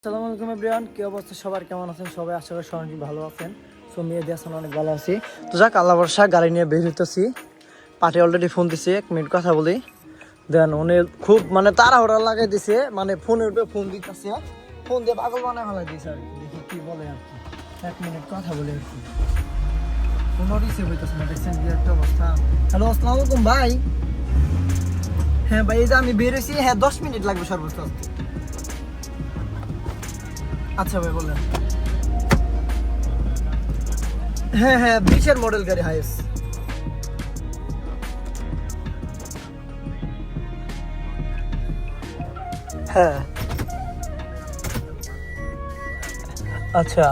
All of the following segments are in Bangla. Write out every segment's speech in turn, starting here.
আসসালামু আলাইকুম এভরিওয়ান, কি অবস্থা সবার, কেমন আছেন সবাই? আশা করি সবাই ভালো আছেন। সো মেয়ে আসলে অনেক ভালো আছি। তো যাক, আল্লাহ ভরসা গাড়ি নিয়ে বের হইতেছি। পার্টি অলরেডি ফোন দিছে, 1 মিনিট কথা বলি। দেন উনি খুব তাড়াহুড়া লাগাই দিছে, ফোনের উপরে ফোন দিতেছে, ফোন দিয়ে পাগল বানায় ফেলাই দিয়েছে আর কি। দেখি কি বলে আর কি, 1 মিনিট কথা বলে আর কি। ফোনও রিসিভ হইতেছে না, দেখছেন কি একটা অবস্থা। হ্যালো, আসসালামু আলাইকুম ভাই। হ্যাঁ ভাই, এই যে আমি বেরোছি, হ্যাঁ 10 মিনিট লাগবে সর্বোচ্চ। আচ্ছা ভাই বলেন। হ্যাঁ হ্যাঁ, 20-এর মডেল গাড়ি হাইস। হ্যাঁ আচ্ছা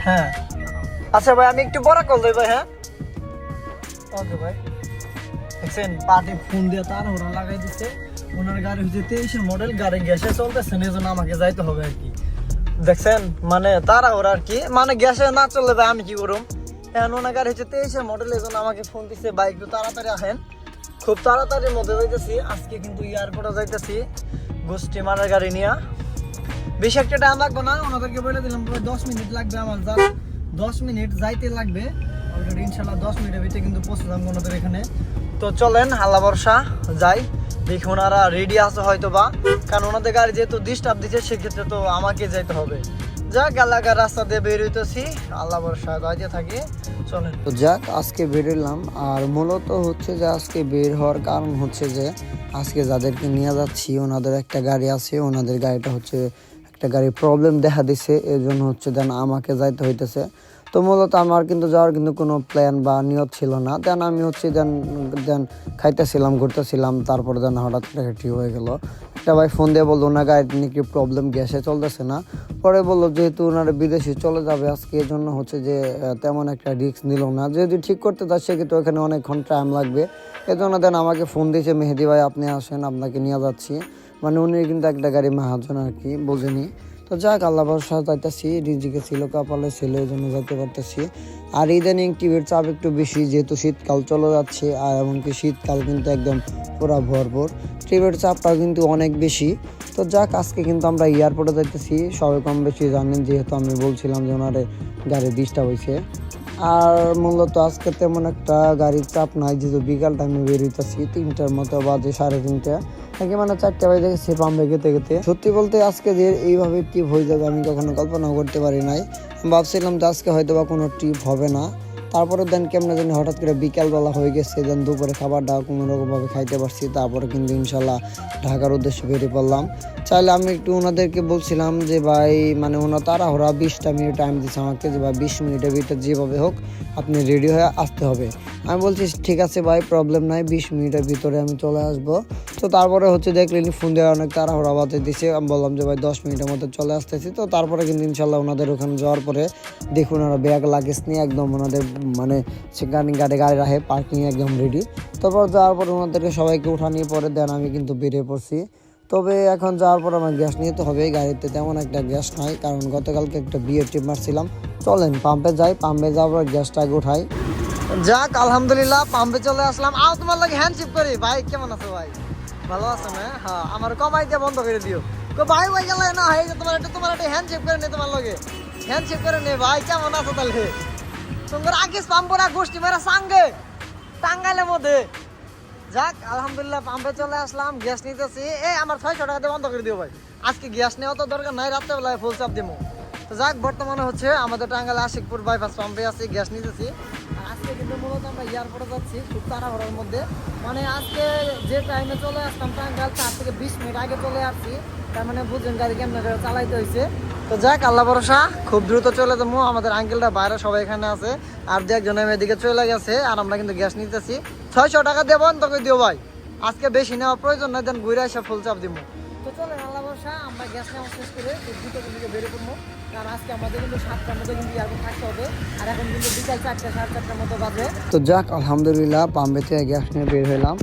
হ্যাঁ আচ্ছা ভাই, আমি একটু বড় কল দেই ভাই। হ্যাঁ ওকে ভাই। দেখছেন পার্টি ফোন দিয়ে তার ওরা লাগাই দিচ্ছে। ওনার গাড়ি হচ্ছে 23-এর মডেল, গাড়ি গ্যাসে চলতেছে, এই জন্য আমাকে যাইতে হবে আর কি। দেখছেন তারা ওরা আর কি, গ্যাসে না চললে ভাই আমি কি করুম। এখন ওনার গাড়ি হচ্ছে 23-এর মডেল, এই জন্য আমাকে ফোন দিচ্ছে, বাইক একটু তাড়াতাড়ি আসেন। খুব তাড়াতাড়ির মধ্যে যাইতেছি আজকে, কিন্তু এয়ারপোর্টে যাইতেছি গোষ্ঠী মারার গাড়ি নিয়ে। বেশি একটা টাইম লাগবে না, ওনাদেরকে বলে দিলাম 10 মিনিট লাগবে আমার, জাস্ট 10 মিনিট যাইতে লাগবে। অলরেডি ইনশাল্লাহ 10 মিনিটের ভিতরে কিন্তু পৌঁছে যাবো ওনাদের এখানে। তো চলেন, আল্লাহ ভরসা যাই, দেখি ওনারা রেডি আছে হয়তো বা, কারণ ওনাদের গাড়ি যেহেতু ডিস্টার্ব দিচ্ছে সেক্ষেত্রে তো আমাকে যাইতে হবে। যাক, এলাকার রাস্তা দিয়ে বের হইতেছি, আল্লাহ ভরসা যাইতে থাকি। চলেন। তো যাক, আজকে বেরোলাম। আর মূলত হচ্ছে যে আজকে বের হওয়ার কারণ হচ্ছে যে আজকে যাদেরকে নিয়ে যাচ্ছি ওনাদের একটা গাড়ি আছে, ওনাদের গাড়িটা হচ্ছে একটা গাড়ির প্রবলেম দেখা দিছে, এর জন্য হচ্ছে দেন আমাকে যাইতে হইতেছে। তো মূলত আমার কিন্তু যাওয়ার কিন্তু কোনো প্ল্যান বা নিয়ত ছিল না। দেন আমি হচ্ছে দেন দেন খাইতেছিলাম, ঘুরতেছিলাম, তারপরে দেন হঠাৎ করে ঠিক হয়ে গেল। একটা ভাই ফোন দিয়ে বললো ওনার গাড়ির নাকি প্রবলেম, গ্যাসে চলতেছে না। পরে বললো যেহেতু ওনারা বিদেশে চলে যাবে আজকে, এর জন্য হচ্ছে যে তেমন একটা রিস্ক নিল না, যদি ঠিক করতে চায় সেক্ষেত্রে ওখানে অনেকক্ষণ টাইম লাগবে। এজন্য দেন আমাকে ফোন দিয়েছে, মেহেদি ভাই আপনি আসেন, আপনাকে নিয়ে যাচ্ছি। উনি কিন্তু একটা গাড়ি মাহাজন আর কি, বোঝেনি। তো যাক, আল্লাহ ভরসা যাইতেছি, রিজিকে ছিল, কপালে ছিল, এই জন্য যাইতে পারতেছি। আর ইদানিং টিভির চাপ একটু বেশি, যেহেতু শীতকাল চলে যাচ্ছে, আর এমনকি শীতকাল কিন্তু একদম পুরা ভরপুর, টিভির চাপটা কিন্তু অনেক বেশি। তো যাক, আজকে কিন্তু আমরা এয়ারপোর্টে যাইতেছি, সবাই কম বেশি জানেন, যেহেতু আমি বলছিলাম যে ওনারে গাড়ি ডিস্টার্ব হয়েছে। আর মূলত আজকে তেমন একটা গাড়ির চাপ নাই, যেহেতু বিকাল টাইমে বের হইতেছি, 3টার মতো বাজে, 3:30 নাকি 4টা বাজে গেছে পাম্পে গেতে গেতে। সত্যি বলতে আজকে যে এইভাবে ট্রিপ হয়ে যাবে আমি কখনো কল্পনাও করতে পারি নাই। ভাবছিলাম যে আজকে হয়তো বা কোনো ট্রিপ হবে না, তারপরে দেন কেমন জানি হঠাৎ করে বিকালবেলা হয়ে গেছে, দেন দুপুরে খাবারটা কোনো রকমভাবে খাইতে পারছি, তারপরে কিন্তু ইনশাল্লাহ ঢাকার উদ্দেশ্যে বেরিয়ে পড়লাম। চাইলে আমি একটু ওনাদেরকে বলছিলাম যে ভাই, ওনার তাড়াহুড়া 20টা মিনিট টাইম দিচ্ছে আমাকে, যে ভাই 20 মিনিটের ভিতরে যেভাবে হোক আপনি রেডি হয়ে আসতে হবে। আমি বলছি ঠিক আছে ভাই, প্রবলেম নাই, 20 মিনিটের ভিতরে আমি চলে আসবো। তো তারপরে হচ্ছে দেখলেন ফোন দেওয়া অনেক তাড়াহুড়া বাজে দিছে, আমি বললাম যে ভাই 10 মিনিটের মধ্যে চলে আসতেছি। তো তারপরে কিন্তু ইনশাল্লাহ ওনাদের ওখানে যাওয়ার পরে দেখুন ওরা ব্যাগ লাগেজ নিয়ে একদম ওনাদের সেখানে গাড়ি রাখে পার্কিংয়ে একদম রেডি। তারপর যাওয়ার পর ওনাদেরকে সবাইকে উঠানিয়ে পরে দেন আমি কিন্তু বেরিয়ে পড়ছি। তবে এখন যাওয়ার পর আমার গ্যাস নিতে হবে, গাড়িতে তেমন একটা গ্যাস নাই, কারণ গতকালকে একটা বিয়ের ট্রিপ মারছিলাম। চলেন পাম্পে যাই, পাম্পে যাওয়ার পর গ্যাসটা আগে উঠাই। যাক, আলহামদুলিল্লাহ পাম্পে চলে আসলাম। তোমার লাগে হ্যান্ডশিপ করি। ভাই কেমন আছো ভাই? ভালো আছো না? হ্যাঁ, আমার কমাই দিয়ে বন্ধ করে দিও। তো ভাই ভাই গেলে না হয়, তোমার একটা হ্যান্ডশিপ করে নে, তোমার লগে হ্যান্ডশিপ করে নে। ভাই কেমন আছো তাহলে? তোমার আগে পাম্পরা গোষ্ঠী মেরা সাঙ্গে টাঙ্গাইলের মধ্যে। যাক, আলহামদুলিল্লাহ পাম্পে চলে আসলাম, গ্যাস নিতেছি। আমার 600 টাকা দিয়ে বন্ধ করে দিও ভাই, আজকে গ্যাস নেওয়া তো দরকার নাই, রাত্রেবেলায় ফুল চাপ দিবো। তো যাক, বর্তমানে হচ্ছে আমাদের টাঙ্গাইল আশিকপুর বাইপাস পাম্পে আছি, গ্যাস নিতেছি। আর আজকে কিন্তু মূলত আমরা এয়ারপোর্টে যাচ্ছি খুব তাড়াহুড়োর মধ্যে। আজকে যে টাইমে চলে আসতাম টাঙ্গাইল, তার থেকে 20 মিনিট আগে চলে আসছি। তার বুঝলেন গাড়ি কেমন করে চালাইতে হয়েছে। তো যাক, আল্লাহ ভরসা খুব দ্রুত চলে যাবো। আমাদের আঙ্কেলটা বাইরে সবাই এখানে আছে, আর যে একজন এদিকে চলে গেছে, আর আমরা কিন্তু গ্যাস নিতেছি। 600 টাকা দিয়ে বন্ধ করে দিও ভাই, আজকে বেশি নেওয়া প্রয়োজন নয়, দেন ঘুরে এসে ফুল চাপ দিব। তো চলেন, আল্লাহ ভরসা আমরা গ্যাস নেওয়া শেষ করে দ্রুত দিকে বেরিয়ে পড়বো, কারণ আজকে আমাদের কিন্তু 7টার মধ্যে কিন্তু এয়ারপোর্ট থাকতে হবে। আর এখন কিন্তু বিকাল 4টা 4:30টার মতো বাজে। তো যাক, আলহামদুলিল্লাহ পাম্পে থেকে গ্যাস নিয়ে বের হলাম।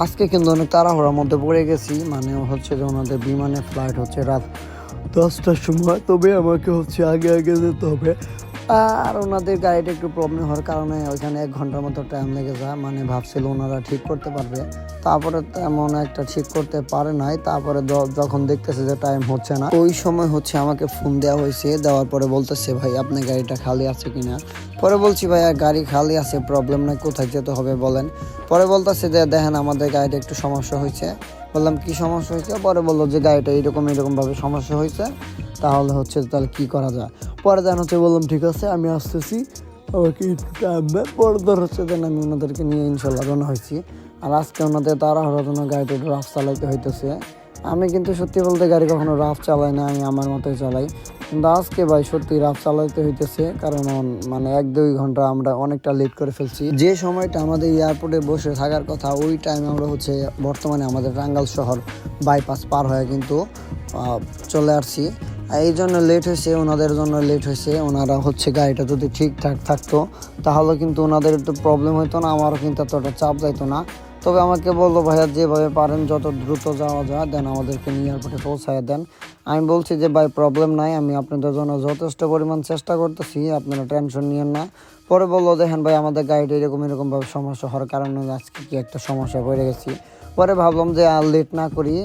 আজকে কিন্তু অনেক তাড়াহুড়ার মধ্যে পড়ে গেছি, হচ্ছে যে ওনাদের বিমানের ফ্লাইট হচ্ছে রাত 10টার সময়, তবে আমাকে হচ্ছে আগে যেতে হবে। আর ওনাদের গাড়িটা একটু প্রবলেম হওয়ার কারণে ওইখানে 1 ঘন্টার মতো টাইম লেগে যায়, মানে ভাবছিল ওনারা ঠিক করতে পারবে, তারপরে তেমন একটা ঠিক করতে পারে নাই। তারপরে যখন দেখতেছে যে টাইম হচ্ছে না, ওই সময় হচ্ছে আমাকে ফোন দেওয়া হয়েছে। দেওয়ার পরে বলতেছে ভাই আপনার গাড়িটা খালি আছে কিনা। পরে বলছি ভাইয়া গাড়ি খালি আছে, প্রবলেম নাই, কোথায় যেতে হবে বলেন। পরে বলতেছে যে দেখেন আমাদের গাড়িটা একটু সমস্যা হয়েছে। বললাম কি সমস্যা হয়েছে? পরে বললো যে গাড়িটা এরকমভাবে সমস্যা হয়েছে, তাহলে হচ্ছে তাহলে কি করা যায়। পরে দেন হচ্ছে বললাম ঠিক আছে আমি আসতেছি, আমাকে একটু টাইম দেন। পরে ধর হচ্ছে দেন আমি ওনাদেরকে নিয়ে ইনশাল্লাহ রওনা হয়েছি। আর আজকে ওনাদের তাড়াহুড়োর জন্য গাড়িটা একটু রাফ চালাইতে হইতেছে। আমি কিন্তু সত্যি বলতে গাড়ি কখনো রাফ চালাই না, আমি আমার মতোই চালাই, কিন্তু আজকে ভাই সত্যি রাফ চালাইতে হইতেছে, কারণ মানে 1-2 ঘন্টা আমরা অনেকটা লেট করে ফেলছি। যে সময়টা আমাদের এয়ারপোর্টে বসে থাকার কথা ওই টাইমে আমরা হচ্ছে বর্তমানে আমাদের টাঙ্গাইল শহর বাইপাস পার হয়ে কিন্তু চলে আসছি। এই জন্য লেট হয়েছে, ওনাদের জন্য লেট হয়েছে। ওনারা হচ্ছে গাড়িটা যদি ঠিকঠাক থাকতো তাহলে কিন্তু ওনাদের একটু প্রবলেম হতো না, আমারও কিন্তু এতটা চাপ যাইতো না। তবে আমাকে বললো ভাইয়া যেভাবে পারেন যত দ্রুত যাওয়া যায় দেন আমাদেরকে নিয়ে এয়ারপোর্টে পৌঁছায় দেন। আমি বলছি যে ভাই প্রবলেম নাই, আমি আপনাদের জন্য যথেষ্ট পরিমাণ চেষ্টা করতেছি, আপনারা টেনশন নিয়েন না। পরে বললো দেখেন ভাই আমাদের গাড়িটা এরকমভাবে সমস্যা হওয়ার কারণে আজকে কি একটা সমস্যা পড়ে গেছি। পরে ভাবলাম যে আর লেট না করি,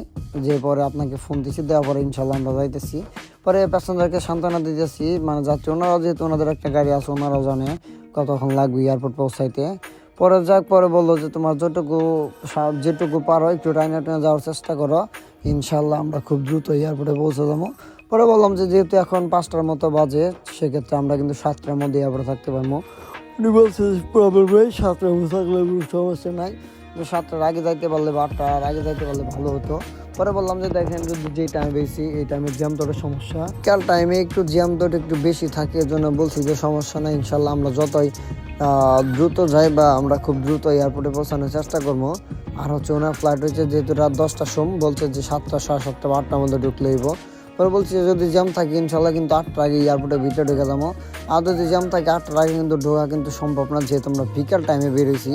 যে পরে আপনাকে ফোন দিচ্ছি, দেওয়ার পরে ইনশাল্লাহ আমরা যাইতেছি। পরে প্যাসেঞ্জারকে সান্ত্বনা দিতেছি, মানে যাচ্ছে ওনারাও যেহেতু ওনাদের একটা গাড়ি আছে, ওনারাও জানে কতক্ষণ লাগবে এয়ারপোর্ট পৌঁছাইতে। পরে পরে বললো যে তোমার যেটুকু পারো একটু টাইনে যাওয়ার চেষ্টা করো, ইনশাল্লাহ আমরা খুব দ্রুত এয়ারপোর্টে পৌঁছে যাবো। পরে বললাম যে যেহেতু এখন 5টার মতো বাজে, সেক্ষেত্রে আমরা কিন্তু 7টার মধ্যে এয়ারপোর্টে থাকতে পারবো। উনি বলছে প্রবলেম নেই, 7টার মধ্যে থাকলে কোনো সমস্যা নাই, 7টার আগে যাইতে পারলে বা 8টার আগে যাইতে পারলে ভালো হতো। পরে বললাম যে দেখেন যদি যেই টাইমে বেশি এই টাইমে জ্যাম দটের সমস্যা, কাল টাইমে একটু জ্যাম দট একটু বেশি থাকে, এর জন্য বলছি যে সমস্যা নেই, ইনশাল্লাহ আমরা যতই দ্রুত যাই বা আমরা খুব দ্রুত এয়ারপোর্টে পৌঁছানোর চেষ্টা করবো। আর হচ্ছে ওনার ফ্লাইট হচ্ছে যেহেতু রাত 10টার সময়, বলছে যে 7টা, 7:30 বা 8টার মধ্যে ঢুকলেইব। পরে বলছি যে যদি জ্যাম থাকে ইনশাল্লাহ কিন্তু 8টার আগে এয়ারপোর্টের ভিতরে ঢুকে যাবো। আর যদি জ্যাম থাকে 8টার আগে কিন্তু ঢোকা কিন্তু সম্ভব না, যেহেতু আমরা বিকাল টাইমে বেরোইছি।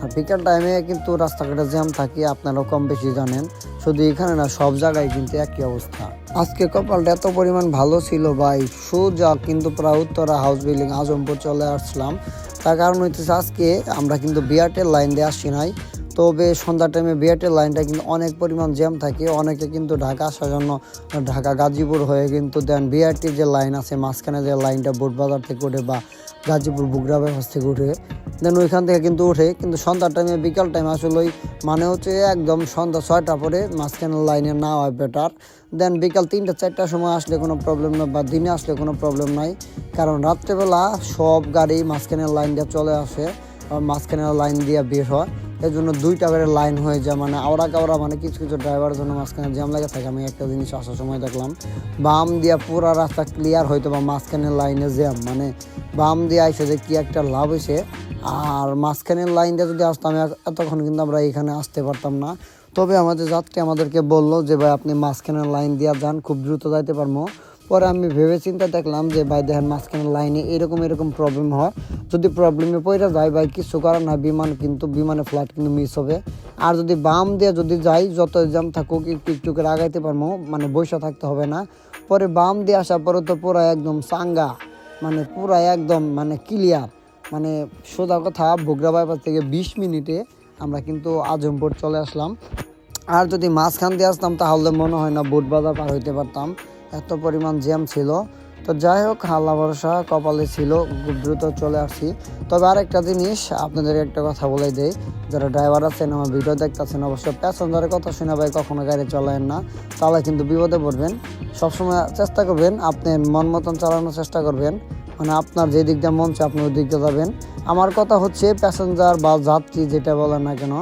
আর বিকাল টাইমে কিন্তু রাস্তাঘাটে জ্যাম থাকে, আপনারাও কম বেশি জানেন। শুধু এখানে না, সব জায়গায় কিন্তু একই অবস্থা। আজকে কপালটা এত পরিমাণ ভালো ছিল ভাই, সোজা কিন্তু প্রায় উত্তরা হাউস বিল্ডিং আজমপুর চলে আসলাম। তার কারণ হইতেছে আজকে আমরা কিন্তু বিআরটির লাইন দিয়ে আসছি নাই, তবে সন্ধ্যার টাইমে বিআরটির লাইনটা কিন্তু অনেক পরিমাণ জ্যাম থাকে। অনেকে কিন্তু ঢাকা আসার জন্য ঢাকা গাজীপুর হয়ে কিন্তু দেন বিআরটির যে লাইন আছে মাঝখানে যে লাইনটা বোটবাজার থেকে ওঠে বা গাজীপুর বুগরা বাইপাস থেকে উঠে, দেন ওইখান থেকে কিন্তু ওঠে। কিন্তু সন্ধ্যার টাইমে বিকাল টাইম আসলে মানে হচ্ছে একদম সন্ধ্যা 6টা পরে মাঝখানের লাইনে না হয় বেটার। দেন বিকাল 3টা-4টার সময় আসলে কোনো প্রবলেম নয়, বা দিনে আসলে কোনো প্রবলেম নাই, কারণ রাত্রেবেলা সব গাড়ি মাঝখানের লাইন দিয়ে চলে আসে, মাঝখানের লাইন দিয়ে বের হয়। এর জন্য 2টা করে লাইন হয়ে যায়, মানে আওড়া কাওড়া, মানে কিছু কিছু ড্রাইভারের জন্য মাঝখানে জ্যাম লেগে থাকে। আমি একটা জিনিস আসার সময় দেখলাম, বাম দিয়া পুরা রাস্তা ক্লিয়ার হয়তো বা মাঝখানের লাইনে জ্যাম, মানে বাম দিয়ে আইসে যে কি একটা লাভ হয়েছে। আর মাঝখানের লাইনটা যদি আসতাম এতক্ষণ কিন্তু আমরা এখানে আসতে পারতাম না। তবে আমাদের যাত্রী আমাদেরকে বললো যে ভাই আপনি মাঝখানের লাইন দিয়ে যান, খুব দ্রুত যাইতে পারবো। পরে আমি ভেবে চিন্তা দেখলাম যে ভাই দেখেন মাঝখানের লাইনে এরকম প্রবলেম হয়, যদি প্রবলেমে পড়ে যায় ভাই কিছু করার না, বিমানে ফ্লাইট কিন্তু মিস হবে। আর যদি বাম দিয়ে যদি যাই, যত জ্যাম থাকুক একটু করে আগাইতে পারবো, মানে বসে থাকতে হবে না। পরে বাম দিয়ে আসার পরে তো পুরো একদম চাঙ্গা, মানে পুরো একদম মানে ক্লিয়ার, মানে সোজা কথা বুগরা বাইপাস থেকে 20 মিনিটে আমরা কিন্তু আজমপুর চলে আসলাম। আর যদি মাঝখান দিয়ে আসতাম তাহলে মনে হয় না বোটবাজার পার হইতে পারতাম, এত পরিমাণ জ্যাম ছিল। তো যাই হোক, আল্লাহ ভরসা, কপালে ছিল, খুব দ্রুত চলে আসছি। তবে আরেকটা জিনিস আপনাদের একটা কথা বলে দেই, যারা ড্রাইভার আছেন আমার ভিডিও দেখতেছেন, অবশ্যই প্যাসেঞ্জারের কথা শুনে ভাই কখনো গাড়ি চালায়েন না, তাহলে কিন্তু বিপদে পড়বেন। সবসময় চেষ্টা করবেন আপনি মন মতন চালানোর চেষ্টা করবেন, মানে আপনার যে দিক দিয়ে মন চায় আপনি ওই দিক দিয়ে যাবেন। আমার কথা হচ্ছে প্যাসেঞ্জার বা যাত্রী যেটা বলেন না কেন,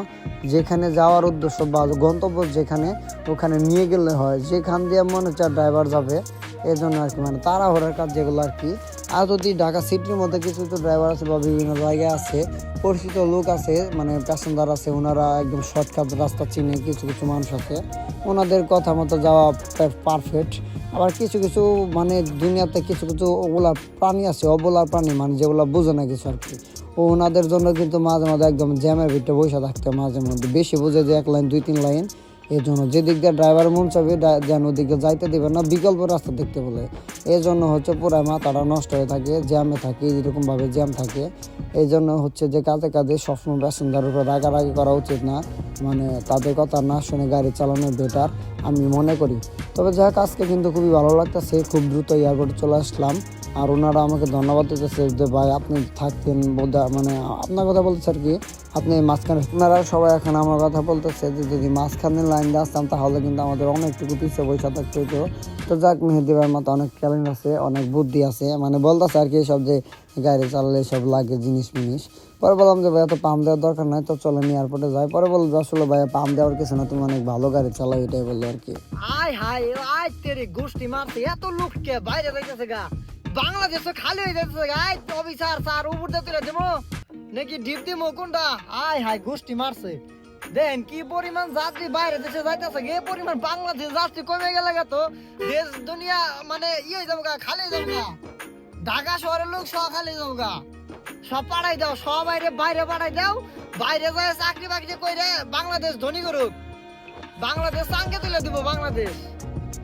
যেখানে যাওয়ার উদ্দেশ্য বা গন্তব্য যেখানে, ওখানে নিয়ে গেলে হয়, যেখান দিয়ে মনে হচ্ছে ড্রাইভার যাবে, এই জন্য আর কি, মানে তাড়াহুড়ার কাজ যেগুলো আর কি। আর যদি ঢাকা সিটির মধ্যে কিছু কিছু ড্রাইভার আছে বা বিভিন্ন জায়গায় আছে, পরিচিত লোক আছে, মানে প্যাসেঞ্জার আছে, ওনারা একদম শর্টকাট রাস্তা চিনে, কিছু কিছু মানুষ আছে ওনাদের কথা মতো যাওয়া পারফেক্ট। আবার কিছু কিছু মানে দুনিয়াতে কিছু কিছু ওগুলা প্রাণী আছে, অবলার প্রাণী, মানে যেগুলো বোঝে না কিছু আর কি, ওনাদের জন্য কিন্তু মাঝে মাঝে একদম জ্যামের ভিতরে বসে থাকতে, মাঝে মধ্যে বেশি বোঝে যে 1 লাইন 2-3 লাইন, এই জন্য যেদিক দিয়ে ড্রাইভার মন চাবে যেন ওদিকে যাইতে দেবে না, বিকল্প রাস্তা দেখতে বলে। এই জন্য হচ্ছে পুরো মাথাটা নষ্ট হয়ে থাকে, জ্যামে থাকে, এরকমভাবে জ্যাম থাকে। এই জন্য হচ্ছে যে কাজে কাজে সবসময় প্যাসেঞ্জারের উপর রাগারাগি করা উচিত না, মানে তাদের কথা না শুনে গাড়ি চালানো বেটার আমি মনে করি। তবে যাক আজকে কিন্তু খুবই ভালো লাগতেছে, খুব দ্রুত এয়ারপোর্টে চলে আসলাম। আর ওনারা আমাকে ধন্যবাদ দিতেছে যে ভাই আপনি থাকতেন মানে আপনার কথা বলতেছে আর কি, আপনি মাঝখানে, ওনারা সবাই এখন আমার কথা বলতেছে যে যদি মাঝখানে লাইন দিয়ে আসতাম তাহলে কিন্তু আমাদের অনেকটুকু পিছিয়ে বসে থাকতে হতো। তো যাক মেহেদি ভাইয়ের মতো অনেক ট্যালেন্ট আছে, অনেক বুদ্ধি আছে, মানে বলতেছে আর কি সব যে গাড়ি চালালে সব লাগে জিনিস মিনিস। পরে বললাম যে ভাই এত পাম্প দেওয়ার দরকার নাই, তো চলেন এয়ারপোর্টে যাই। পরে বললো আসলে ভাই পাম্প দেওয়ার কিছু না, তুমি অনেক ভালো গাড়ি চালাও, এটাই বললো আর কি। আয় হায় আয় তেরে গোষ্ঠী মারছে এত লোককে বাইরে যাইতেছে গা, বাংলাদেশ তো খালি হয়ে যাইতেছে গা। আয় অফিসার স্যার উপর দিয়ে তুলে দেবো নাকি ডিপ দিমো কোনটা? আয় হায় গোষ্ঠী মারছে, দেন কি পরিমাণ যাত্রী বাইরে দেশে যাইতেছে, এ পরিমাণ বাংলাদেশ যাত্রী কমে গেলে গা তো দেশ দুনিয়া মানে ইয়ে হয়ে যাবো গা, খালি হয়ে যাবো গা। ঢাকা শহরের লোক সব খালি হয়ে যাবো গা, সব পাঠাই দাও, সব বাইরে বাইরে পাঠাই দাও, বাইরে যায় চাকরি বাকরি কইরে বাংলাদেশ ধনী করুক, বাংলাদেশ সাঙ্গে তুলে দিব বাংলাদেশ।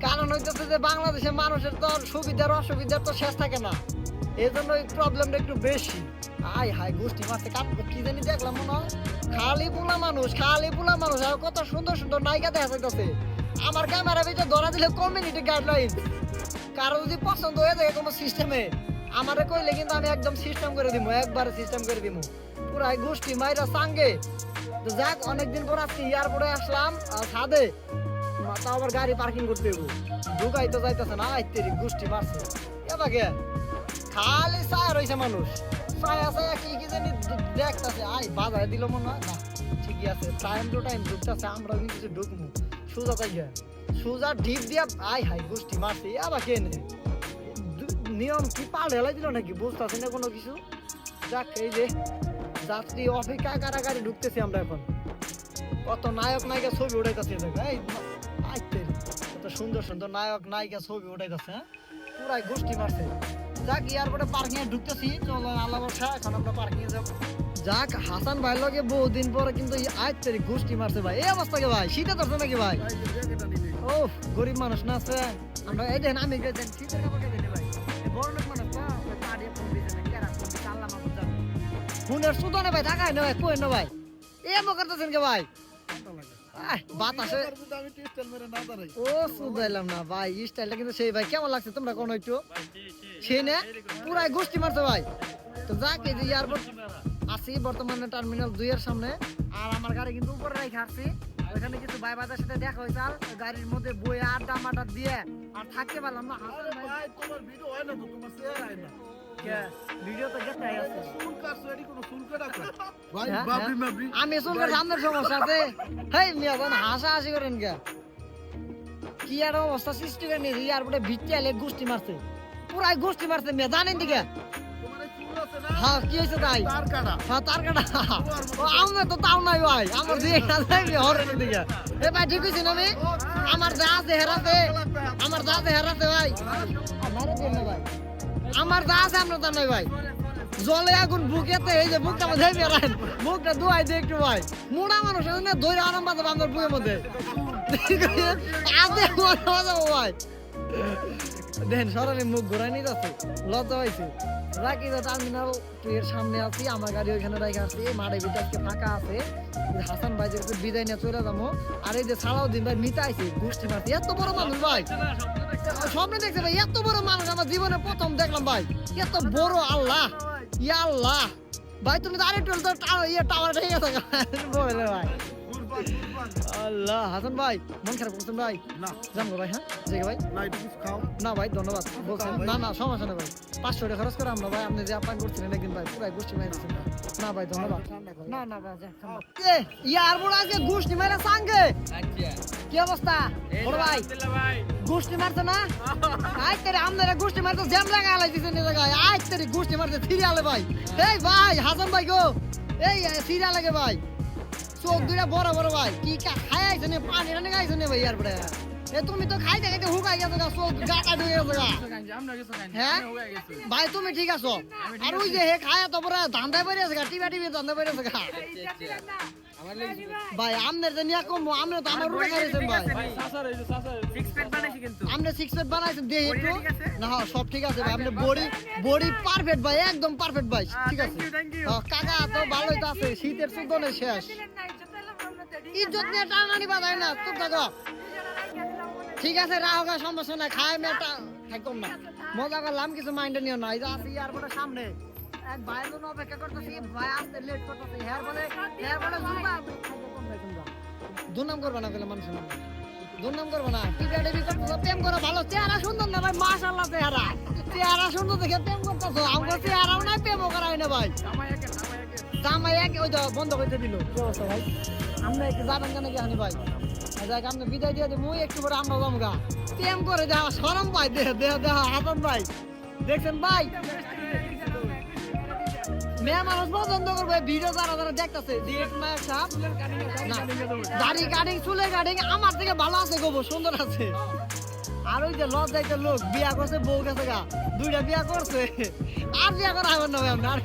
কারণ হইতেছে যে বাংলাদেশের মানুষের তো সুবিধার অসুবিধার তো শেষ থাকে না, এই জন্য এই প্রবলেমটা একটু বেশি। আয় হায় গোষ্ঠী মারছে কাপ কি জানি দেখলাম মনে হয় খালি পোলা মানুষ, খালি পোলা মানুষ, আর কত সুন্দর সুন্দর নায়িকা দেখা যাইতেছে। আমার ক্যামেরা ভিতরে ধরা দিলে কমিউনিটি গাইডলাইন, কারো যদি পছন্দ হয়ে যায় কোনো সিস্টেমে আমারে কইলে কিন্তু আমি একদম সিস্টেম করে দিব, একবারে সিস্টেম করে দিব পুরাই গোষ্ঠী মাইরা সাঙ্গে। তো যাক অনেকদিন পর আজকে এয়ারপোর্টে আসলাম ছাদে, তাও আবার গাড়ি পার্কিং করতে হইব, ঢুকাই তো যাইতেছে না। আইতে গোষ্ঠী মারছে এবাকে খালি ছায়া রয়েছে মানুষ, ছায়া ছায়া কি কি জানি দেখতেছে। আই বাজায় দিল মনে হয় না, ঠিকই আছে, টাইম টু টাইম ঢুকতেছে, আমরা কিছু ঢুকবো সোজা তাই সোজা ঢিপ দিয়া। আই হাই গোষ্ঠী মারছে আবার কে নে নিয়ম কি পাল হেলাই দিল নাকি বুঝতেছি না কোনো কিছু। যাক এই যে যাত্রী অপেক্ষা কারাগারি ঢুকতেছি আমরা এখন, কত নায়ক নায়িকা ছবি উঠাইতেছে, এই কত সুন্দর সুন্দর নায়ক নায়িকা ছবি উঠাইতেছে, হ্যাঁ পুরাই গোষ্ঠী মারছে। যাক এয়ারপোর্টে পার্কিং এ ঢুকতেছি, চলো আল্লাহ বর্ষা, এখন আমরা পার্কিং এ যাবো। যাক হাসান ভাই লগে বহুদিন পরে কিন্তু আজ তারি গোষ্ঠী মারছে ভাই, এই অবস্থা কে ভাই, শীতে ধরছে নাকি ভাই? ও গরিব মানুষ না আছে আমরা, এই দেখেন আমি শীতের কাপড় কেটে ভাই, বড় লোক মানুষ তো পাড়িয়ে ফোন দিয়েছে কেরা ফোন দিচ্ছে আল্লাহ মাহবুব জানে, ফোনের সুদনে ভাই থাকায় না ভাই, কই না ভাই এ মো করতেছেন কে ভাই? বাতাসে ও সুদাইলাম না ভাই, স্টাইলটা কিন্তু সেই ভাই কেমন লাগছে তোমরা কোন একটু সেই না পুরাই গোষ্ঠী মারছে ভাই। তো যাক এই যে এয়ারপোর্ট আসি বর্তমানে টার্মিনাল 2 এর সামনে, আর আমার গাড়ি কিন্তু উপরে রেখে আসছি, ওখানে কিছু ভাই বাজার সাথে দেখা হয়েছে, আর গাড়ির মধ্যে বয়ে আড্ডা মাড্ডা দিয়ে আর থাকতে পারলাম না। ভাই তোমার ভিডিও হয় না তো, তোমার শেয়ার হয় না। ভিডিও তো দেখাই আছে চুল কাটছো, এডি কোনো চুল কাটা কই? ভাই হ্যাঁ, বাবরি হ্যাঁ। মাবরি আমি চুলকার সামনের সমস্যা আছে, হেই মিয়া জান হাসা হাসি করেন কে, কি আর অবস্থা সৃষ্টি করে নিয়েছে এয়ারপোর্টে ভিত্তি আলে গোষ্ঠী মারছে, পুরাই গোষ্ঠী মারছে মিয়া জানেন দিকে। তোমার এই চুল আছে না, হ্যাঁ কি হয়েছে তাই? তার কাটা। হ্যাঁ তার কাটা, আমরা তো তাও নাই ভাই, আমার দুই একটা যাইবি হরেন দিকে। এ ভাই ঠিক হয়েছে না আমি, আমার যা আছে হেরাতে, আমার যা আছে হেরাতে ভাই, আমারে দেন না ভাই, আমার যা আছে আমরা জান নাই ভাই, জলে আগুন বুকেতে, এই যে বুকটা মধ্যে বেরান, বুকটা দুয়াই দিয়ে একটু ভাই, মোড়া মানুষ না ধরে আরাম পাবে আমার বুকের মধ্যে আদে যাবো ভাই। দেন সরানি মুখ ঘুরাই নিয়ে যাচ্ছে, লজ্জা হয়েছে। রাখি টার্মিনাল 2 এর সামনে আছি, আমার গাড়ি ওইখানে রেখে আসছি, মাঠের ভিতরে আজকে ফাঁকা আছে, হাসান ভাই যে বিদায় নিয়ে চলে যাবো। আর এই যে সালাউদ্দিন ভাই মিটা আইছে গোষ্ঠী মারছে, এত বড় মানুষ ভাই, স্বপ্নে দেখছে ভাই এত বড় মানুষ আমার জীবনে প্রথম দেখলাম ভাই, এত বড়, আল্লাহ ইয়া আল্লাহ ভাই, তুমি তো আরেকটু টাওয়ার রেখে গেছো বলে ভাই। আল্লাহ হাসান ভাই মন খারাপ করছেন ভাই? না জানবো ভাই, হ্যাঁ জেগে ভাই না একটু কিছু খাও। না ভাই ধন্যবাদ বলছেন, না না সমস্যা নেই ভাই, 500 টাকা খরচ করে আমরা ভাই, আপনি যে আপ্যায়ন করছিলেন একদিন ভাই পুরাই গোষ্ঠী মাই দিচ্ছেন না ভাই, ধন্যবাদ। না না ভাই এয়ারপোর্ট আজকে গোষ্ঠী মারা সাঙ্গে, কি অবস্থা বড় ভাই? গোষ্ঠী মারছে না আজ তেরে আমদারে গোষ্ঠী মারছে, জ্যাম লাগা আলাই দিছেন এই জায়গায়, আজ তেরে গোষ্ঠী মারছে সিরিয়ালে ভাই। এই ভাই হাসান ভাই গো, এই সিরিয়াল লাগে ভাই, চোখ দুইটা বড় বড় ভাই, কি খাই আইছেন পানি রানে খাইছেন ভাই এয়ারপোর্টে, এ তুমি তো খাইতে খাইতে হুকাই গেছো গা, চোখ গাটা ঢুকে গেছো গা। হ্যাঁ ভাই তুমি ঠিক আছো? আর ওই যে হে খায় তো পুরা ধান্দায় পড়ে আছে গা, টিভা টিভি ধান্দায় পড়ে আছে গা। ভাই আমনের যে নিয়া কম, আমনে তো আমার রুমে খাইছেন ভাই। আমনে 6 প্যাক বানাইছেন দেই একটু না। হ্যাঁ সব ঠিক আছে ভাই, আমনে বডি পারফেক্ট ভাই, একদম পারফেক্ট ভাই, ঠিক আছে। হ্যাঁ কাকা তো ভালোই তো আছে, শীতের সুদনে শেষ। ইজ্জত নিয়ে টানানি বাজায় না, চুপ থাকো। ঠিক আছে রাহগা, সমস্যা নাই, খাই মেটা খাই কম না, মজা করলাম, কিছু মাইন্ডে নিও না। এই যে আছে এয়ারপোর্টের সামনে এক ভাইয়ের জন্য অপেক্ষা করতেছি, ভাই আসতে লেট করতেছি। হেয়ার বলে জুবা দুর্নাম করবে না, বলে মানুষের নাম দুর্নাম করবে না। টিভি টিভি করতেছো, প্রেম করো ভালো, চেহারা সুন্দর না ভাই, মাশাআল্লাহ চেহারা সুন্দর দেখে প্রেম করতেছো। আমার চেহারাও নাই, প্রেমও করাই না ভাই। জামাই এক ওই তো বন্ধ করতে দিল, কি অবস্থা ভাই? আমরা একটু যাবেন কেন কি হানি ভাই? যাক আমরা বিদায় দিয়ে দিই, মুই একটু পরে আমরা জমগা প্রেম করে দেখা শরম ভাই, দেহ হাসান ভাই দেখছেন ভাই, মেয়ে মানুষ পছন্দ করবে। ভিডিও যারা যারা দেখতেছে দাড়ি কাটিং চুলের কাটিং আমার থেকে ভালো আছে, গোবো সুন্দর আছে। আর ওই যে লজ্জাইতে লোক বিয়া করছে, বউ গেছে গা, 2টা বিয়া করছে, আর বিয়া করা হবে না ভাই। আপনার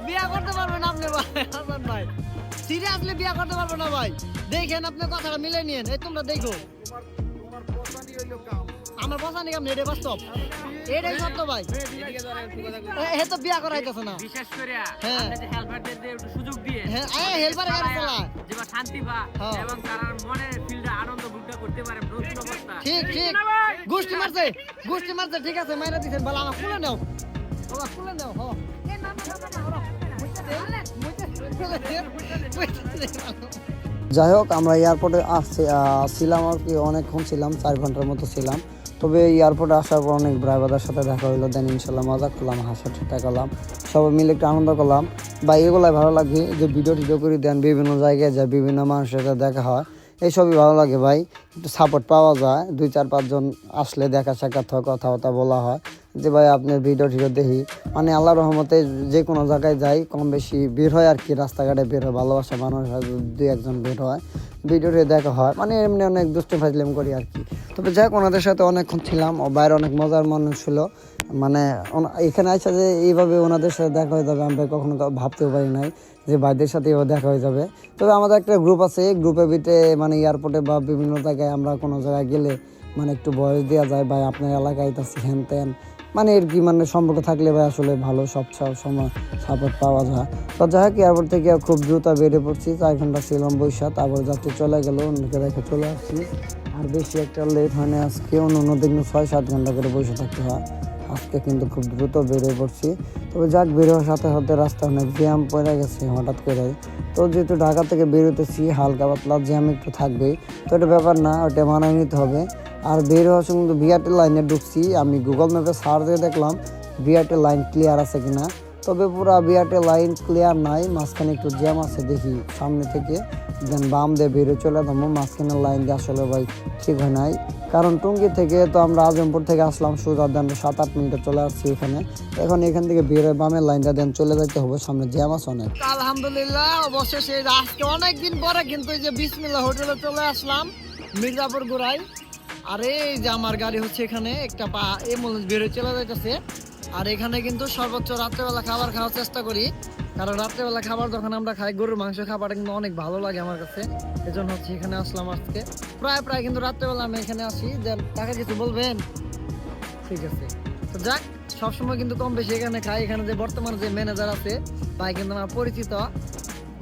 বিয়া করতে পারবেন আপনি ভাই হাসান ভাই, সিরিয়াসলি বিয়া করতে পারবো না ভাই। দেখেন আপনি কথাটা মিলে নিয়েন, এই তোমরা দেখো। তোমার পছন্দ হইলো কাম, আমার পছন্দ কাম এটাই বাস্তব, এটাই সত্য ভাই। এ তো বিয়া করাইতেছে না, বিশেষ করে হ্যাঁ আপনি যে হেল্পারদের একটু সুযোগ দিয়ে হ্যাঁ হেল্পার গাড়ি চালা, যে শান্তি পা হ্যাঁ। এবং তার মনের ফিলটা আনন্দ ভোগটা করতে পারে নতুন অবস্থা। ঠিক গোষ্ঠী মারছে ঠিক আছে, মাইরা দিছেন বলে আমার খুলে নাও, বাবা খুলে নাও। হ এ না না না না যাই হোক আমরা এয়ারপোর্টে ছিলাম আর কি, অনেকক্ষণ ছিলাম, 4 ঘন্টার মতো ছিলাম। তবে এয়ারপোর্টে আসার পর অনেক ড্রাইভারদের সাথে দেখা হলো, দেন ইনশাল্লাহ মজা করলাম, হাসা ঠাট্টা করলাম, সবাই মিলে একটু আনন্দ করলাম। বা এগুলাই ভালো লাগে যে ভিডিও করে দেন, বিভিন্ন জায়গায় যায়, বিভিন্ন মানুষের সাথে দেখা হয়, এইসবই ভালো লাগে ভাই। একটু সাপোর্ট পাওয়া যায়, 2-4-5 জন আসলে দেখা সাক্ষাৎ হয়, কথাবার্তা বলা হয় যে ভাই আপনার ভিডিও দেখি। মানে আল্লাহ রহমতে যে কোনো জায়গায় যাই, কম বেশি বের হয় আর কি, রাস্তাঘাটে বের হয়, ভালোবাসা মানুষ 2-1 জন বের হয়, ভিডিওটি দেখা হয়, মানে এমনি অনেক দুষ্ট ফাজলাম করি আর কি। তবে যাই হোক ওনাদের সাথে অনেকক্ষণ ছিলাম, ও বাইরে অনেক মজার মানুষ ছিল। মানে এখানে আসা যে এইভাবে ওনাদের সাথে দেখা হয়ে যাবে আমরা কখনো ভাবতেও পারি নাই যে ভাইদের সাথে এভাবে দেখা হয়ে যাবে। তবে আমাদের একটা গ্রুপ আছে, গ্রুপের ভিতরে মানে এয়ারপোর্টে বা বিভিন্ন জায়গায় আমরা কোনো জায়গায় গেলে মানে একটু বয়স দেওয়া যায়, ভাই আপনার এলাকায় তাছি হ্যান ত্যান, মানে এর কি মানে সম্পর্ক থাকলে ভাই আসলে ভালো সব সময় সাপোর্ট পাওয়া যায়। তো যাই হোক এয়ারপোর্ট থেকে খুব দ্রুত বেরিয়ে পড়ছি, 4 ঘন্টা ছিলাম বৈশা, তারপর যাত্রী চলে গেল, অন্যকে রেখে চলে আসছি। আর বেশি একটা লেট হয় না আজকে, অন্য দিন 6-7 ঘন্টা করে বসে থাকতে হয়, আজকে কিন্তু খুব দ্রুত বেরিয়ে পড়ছি। তবে যাক বের হওয়ার সাথে সাথে রাস্তা অনেক জ্যাম পড়ে গেছে হঠাৎ করে। তো যেহেতু ঢাকা থেকে বেরোতেছি হালকা পাতলা জ্যাম একটু থাকবেই, তো এটা ব্যাপার না, ওটা মানায় নিতে হবে। আর বের হওয়ার সময় কিন্তু বিআরটি লাইনে ঢুকছি, আমি গুগল ম্যাপে সার্চ দিয়ে দেখলাম বিআরটি লাইন ক্লিয়ার আছে কিনা। তবে পুরো বিআরটি লাইন ক্লিয়ার নাই, মাঝখানে একটু জ্যাম আছে, দেখি সামনে থেকে দেন বাম দিয়ে বেরিয়ে চলে যাবো। মাঝখানের লাইন দিয়ে আসলে ভাই ঠিক হয় নাই, কারণ টঙ্গী থেকে তো আমরা আজমপুর থেকে আসলাম সোজা, দেন 7-8 মিনিটে চলে আসছি এখানে। এখন এখান থেকে বেরোয় বামের লাইনটা দেন চলে যেতে হবে, সামনে জ্যাম আছে অনেক। আলহামদুলিল্লাহ অবশেষে আজকে অনেকদিন পরে কিন্তু এই যে বিসমিল্লাহ হোটেলে চলে আসলাম মির্জাপুর গোড়ায়। আর এই যে আমার গাড়ি হচ্ছে এখানে একটা অ্যাম্বুলেন্স বেরোয় চলে যাইতেছে। আর এখানে কিন্তু সর্বোচ্চ রাত্রেবেলা খাবার খাওয়ার চেষ্টা করি, কারণ রাত্রেবেলা খাবার যখন আমরা খাই গরুর মাংস খাবারটা কিন্তু অনেক ভালো লাগে আমার কাছে, এজন্য হচ্ছে এখানে আসলাম আজকে। প্রায় কিন্তু রাত্রেবেলা আমি এখানে আসি। দেন তাকে কিছু বলবেন? ঠিক আছে, তো যাক সবসময় কিন্তু কম বেশি এখানে খাই। এখানে যে বর্তমানে যে ম্যানেজার আছে ভাই কিন্তু আমার পরিচিত,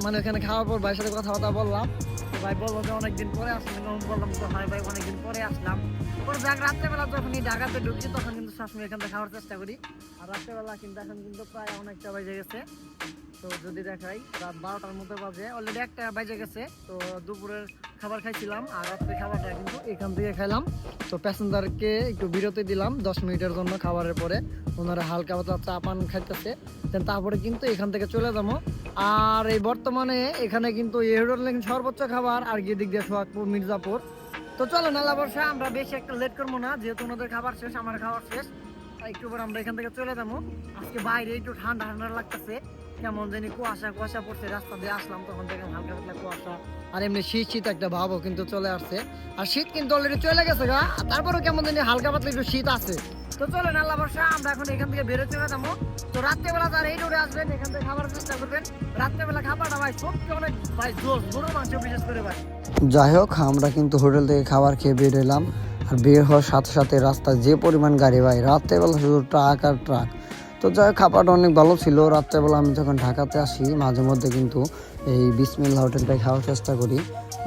মানে এখানে খাওয়ার পর ভাইয়ের সাথে কথাবার্তা বললাম, তো ভাই বললো যে অনেকদিন পরে আসলাম, বললাম তো ভাই অনেকদিন পরে আসলাম। পরে যাক রাত্রেবেলা যখন ঢাকাতে ঢুকছি তখন কিন্তু সবসময় এখান থেকে খাওয়ার চেষ্টা করি। আর রাত্রেবেলা কিন্তু এখন কিন্তু প্রায় অনেকটা বেজে গেছে, তো যদি দেখাই রাত 12টার মধ্যে বাজে, অলরেডি 1টা বেজে গেছে। তো দুপুরের খাবার খাইছিলাম আর রাত্রের খাবারটা কিন্তু এখান থেকে খাইলাম। তো প্যাসেঞ্জারকে একটু বিরতি দিলাম 10 মিনিটের জন্য খাবারের পরে, ওনারা হালকা পাতলা চা পান খাইতেছে, দেন তারপরে কিন্তু এখান থেকে চলে যাবো। আর এই বর্তমানে এখানে কিন্তু সর্বোচ্চ খাবার আর গিয়ে দিক দিয়ে সোহাগপুর মির্জাপুর। তো চলো নালা বর্ষা আমরা বেশি একটা লেট করবো না, যেহেতু ওনাদের খাবার শেষ আমার খাবার শেষ, একটু পর আমরা এখান থেকে চলে যাবো। আজকে বাইরে একটু ঠান্ডা লাগতেছে, কেমন জানি কুয়াশা পড়ছে, রাস্তা দিয়ে আসলাম তখন থেকে হালকা পাতলা কুয়াশা। আর এমনি শীত শীত একটা ভাবও কিন্তু চলে আসছে। আর শীত কিন্তু অলরেডি চলে গেছে গা, তারপরেও কেমন জানি হালকা পাতলা একটু শীত আছে। তো চলেন আল্লাহ ভরসা আমরা এখন এখান থেকে বেরোয় চলে যাবো। তো রাত্রেবেলা যারা এই রোডে আসবেন এখান থেকে খাবার চেষ্টা করবেন। রাত্রেবেলা খাবারটা ভাই সত্যি অনেক ভাই জোর গরুর মাংস বিশেষ করে ভাই। যাই হোক আমরা কিন্তু হোটেল থেকে খাবার খেয়ে বের এলাম। আর বের হওয়ার সাথে সাথে রাস্তায় যে পরিমাণ গাড়ি ভাই, রাত্রেবেলা শুধু ট্রাক আর ট্রাক। তো যাই হোক খাবারটা অনেক ভালো ছিল। রাত্রেবেলা আমি যখন ঢাকাতে আসি মাঝে মধ্যে কিন্তু এই বিসমিল্লাহ হোটেলটাই খাওয়ার চেষ্টা করি।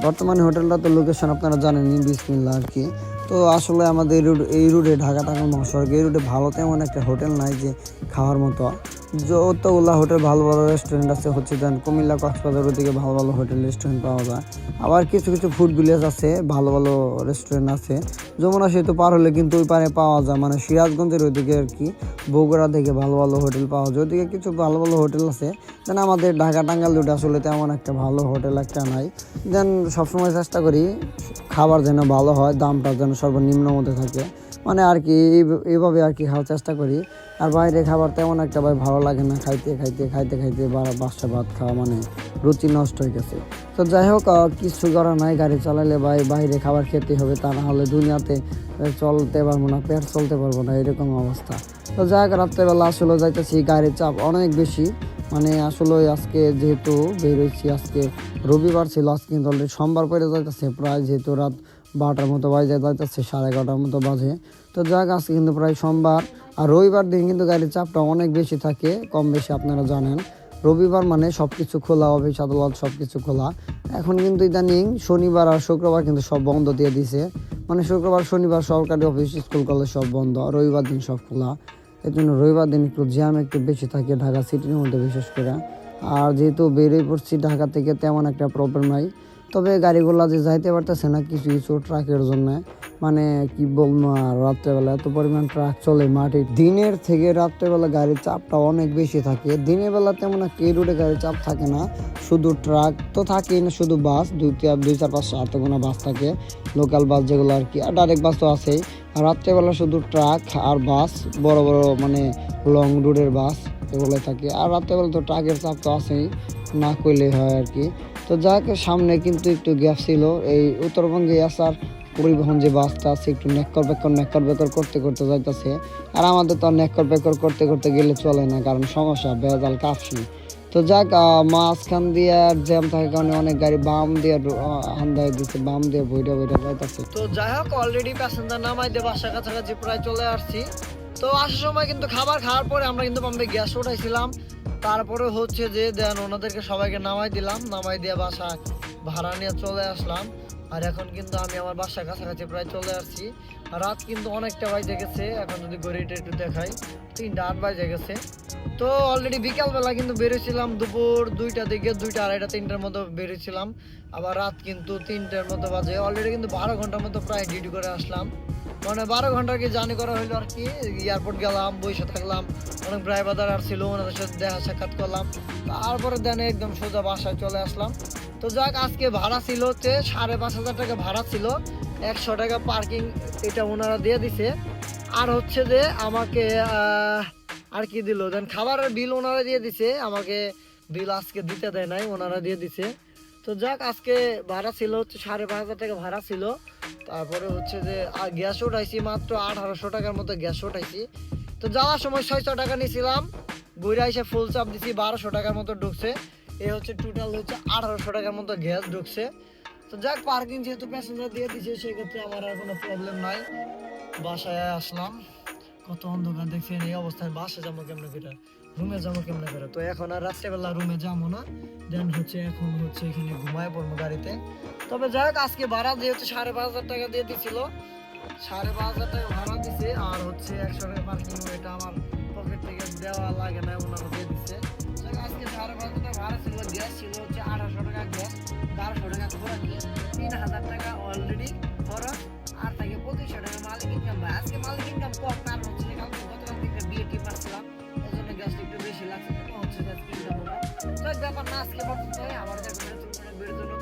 বর্তমানে হোটেলটা তো লোকেশন আপনারা জানেনই, বিসমিল্লাহ আর কি। তো আসলে আমাদের এই রুটে ঢাকা টাঙ্গাইল মহাসড়ক এই রুটে ভালো তেমন একটা হোটেল নাই যে খাওয়ার মতো। যতগুলা হোটেল ভালো ভালো রেস্টুরেন্ট আছে হচ্ছে দেন কুমিল্লা কক্সবাজার ওদিকে ভালো ভালো হোটেল রেস্টুরেন্ট পাওয়া যায়। আবার কিছু কিছু ফুড ভিলেজ আছে, ভালো ভালো রেস্টুরেন্ট আছে। যমুনা সেতু পার হলে কিন্তু ওই পারে পাওয়া যায়, মানে সিরাজগঞ্জের ওইদিকে আর কি, বগুড়া থেকে ভালো ভালো হোটেল পাওয়া যায়। ওইদিকে কিছু ভালো ভালো হোটেল আছে। দেন আমাদের ঢাকা টাঙ্গাইল রুটে আসলে তেমন একটা ভালো হোটেল একটা নাই। দেন সবসময় চেষ্টা করি খাবার যেন ভালো হয়, দামটা যেন সর্বনিম্ন মধ্যে থাকে, মানে আর কি এইভাবে আর কি খাওয়ার চেষ্টা করি। আর বাইরে খাবার তেমন একটা ভাই ভালো লাগে না, খাইতে খাইতে খাইতে খাইতে বাসা ভাত খাওয়া মানে রুচি নষ্ট হয়ে গেছে। তো যাই হোক কিছু করার নাই, গাড়ি চালালে ভাই বাইরে খাবার খেতে হবে, তা না হলে দুনিয়াতে চলতে পারবো না, পেট চলতে পারবো না, এরকম অবস্থা। তো যাই হোক রাত্রেবেলা আসলে যাইতেছি, গাড়ির চাপ অনেক বেশি। মানে আসলে আজকে যেহেতু বেরোইছি, আজকে রবিবার ছিল, আজকে কিন্তু অলরেডি সোমবার পরে যাইতেছে, প্রায় যেহেতু রাত 12টার মতো বাজে যাইতেছে, 11:30টার মতো বাজে। তো যাক আজকে কিন্তু প্রায় সোমবার। আর রবিবার দিন কিন্তু গাড়ির চাপটা অনেক বেশি থাকে, কম বেশি আপনারা জানেন। রবিবার মানে সব কিছু খোলা, অফিস আদালত সব কিছু খোলা। এখন কিন্তু ইদানিং শনিবার আর শুক্রবার কিন্তু সব বন্ধ দিয়ে দিছে, মানে শুক্রবার শনিবার সরকারি অফিস স্কুল কলেজ সব বন্ধ, রবিবার দিন সব খোলা। এর জন্য রবিবার দিন একটু জ্যাম একটু বেশি থাকে ঢাকা সিটির মধ্যে বিশেষ করে। আর যেহেতু বেরিয়ে পড়ছি ঢাকা থেকে তেমন একটা প্রবলেম নাই, তবে গাড়িগুলো যে যাইতে পারতেছে না কিছু কিছু ট্রাকের জন্য, মানে কি বলবো আর, রাত্রেবেলা এত পরিমাণ ট্রাক চলে মাটি। দিনের থেকে রাত্রেবেলা গাড়ির চাপটা অনেক বেশি থাকে। দিনের বেলা তেমন একটা এই রোডে গাড়ির চাপ থাকে না, শুধু ট্রাক তো থাকেই না, শুধু বাস 2-4-5 কোনো বাস থাকে, লোকাল বাস যেগুলো আর কি, আর ডাইরেক্ট বাস তো আছেই। আর রাত্রেবেলা শুধু ট্রাক আর বাস, বড় বড় মানে লং রুটের বাস এগুলো থাকে। আর রাত্রেবেলা তো ট্রাকের চাপ তো আছেই, না কইলেই হয় আর কি। তো যাক সামনে কিন্তু একটু গ্যাপ ছিল, এই উত্তরবঙ্গে আসার পরিবহন যে বাসটা আছে একটু নেকর বেকর করতে করতে যাইতেছে। আর আমাদের তো নেকর বেকর করতে করতে গেলে চলে না, কারণ সমস্যা বেজাল কাফি। তো যাক মাঝখান দিয়ে জ্যাম থাকার কারণে অনেক গাড়ি বাম দিয়ে হান্দায় দিচ্ছে, বাম দিয়ে বইটা যাইতেছে। তো যাই হোক অলরেডি প্যাসেঞ্জার নামাই দিয়ে বাসার কাছাকাছি প্রায় চলে আসছি। তো আসার সময় কিন্তু খাবার খাওয়ার পরে আমরা কিন্তু পাম্পে গ্যাস উঠাইছিলাম, তারপরে হচ্ছে যে দেন ওনাদেরকে সবাইকে নামাই দিলাম, নামাই দিয়ে বাসা ভাড়া নিয়ে চলে আসলাম। আর এখন কিন্তু আমি আমার বাসার কাছাকাছি প্রায় চলে আসছি। রাত কিন্তু অনেকটা বাজে গেছে, এখন যদি ঘড়িটা একটু দেখাই 3:08 বাজে গেছে। তো অলরেডি বিকালবেলা কিন্তু বেরোছিলাম দুপুর 2টার দিকে, 2টা 2:30 3টার মতো বেরোছিলাম। আবার রাত কিন্তু 3টার মতো বাজে, অলরেডি কিন্তু 12 ঘন্টার মতো প্রায় ডিউটি করে আসলাম। মানে 12 ঘন্টার কি জার্নি করা হইলো আর কি। এয়ারপোর্ট গেলাম, বসে থাকলাম, অনেক ড্রাইভার আর ছিল, ওনাদের সাথে দেখা সাক্ষাৎ করলাম, তারপরে দেন একদম সোজা বাসায় চলে আসলাম। তো যাক আজকে ভাড়া ছিল হচ্ছে 5,500 টাকা ভাড়া ছিল, 100 টাকা পার্কিং এটা ওনারা দিয়ে দিছে। আর হচ্ছে যে আমাকে আর কি দিল দেন খাবারের বিল ওনারা দিয়ে দিছে, আমাকে বিল আজকে দিতে দেয় নাই, ওনারা দিয়ে দিছে। তো যাক আজকে ভাড়া ছিল হচ্ছে 5,500 টাকা ভাড়া ছিল। তারপরে হচ্ছে যে গ্যাস উঠাইছি মাত্র 1,800 টাকার মতো গ্যাস উঠাইছি। তো যাওয়ার সময় 600 টাকা নিয়েছিলাম, ঘুরে এসে ফুল চাপ দিছি 1200 টাকার মতো ঢুকছে। এই হচ্ছে টোটাল হচ্ছে 1,800 টাকার মতো গ্যাস ঢুকছে। তো যাক পার্কিং যেহেতু প্যাসেঞ্জার দিয়ে দিছে সেক্ষেত্রে আমার আর কোনো প্রবলেম নাই। বাসায় আসলাম, কত অন্ধকার দেখছেন, এই অবস্থায় বাসে যাবো কেমনে করে, রুমে যাবো কেমনে করে। তো এখন আর রাত্রেবেলা রুমে যাবো না, দেন হচ্ছে এখন হচ্ছে এখানে ঘুমায় পড়বো গাড়িতে। তবে যাই আজকে ভাড়া যেহেতু 5,500 টাকা দিয়ে দিছিল, 5,500 টাকা ভাড়া দিছে। আর হচ্ছে 100 টাকা পার্কিং, এটা আমার পকেট থেকে দেওয়া লাগে না, ওনারা দিয়ে দিচ্ছে। আজকে 5,500 টাকা ভাড়া ছিল, গ্যাস ছিল হচ্ছে 1,800 টাকা গ্যাস, 1,200 টাকা খরচ, 3,000 টাকা অলরেডি খরচ, আর থাকে 2,500 টাকা মালিক ইনকাম। আজকে মালিক ইনকাম কম, কারণ হচ্ছে গতকাল থেকে বিএটি পাচ্ছিলাম, এই জন্য গ্যাসটা একটু বেশি লাগছে, হচ্ছে ইনকাম। ব্যাপার না, আজকে পর্যন্ত আমার বের জন্য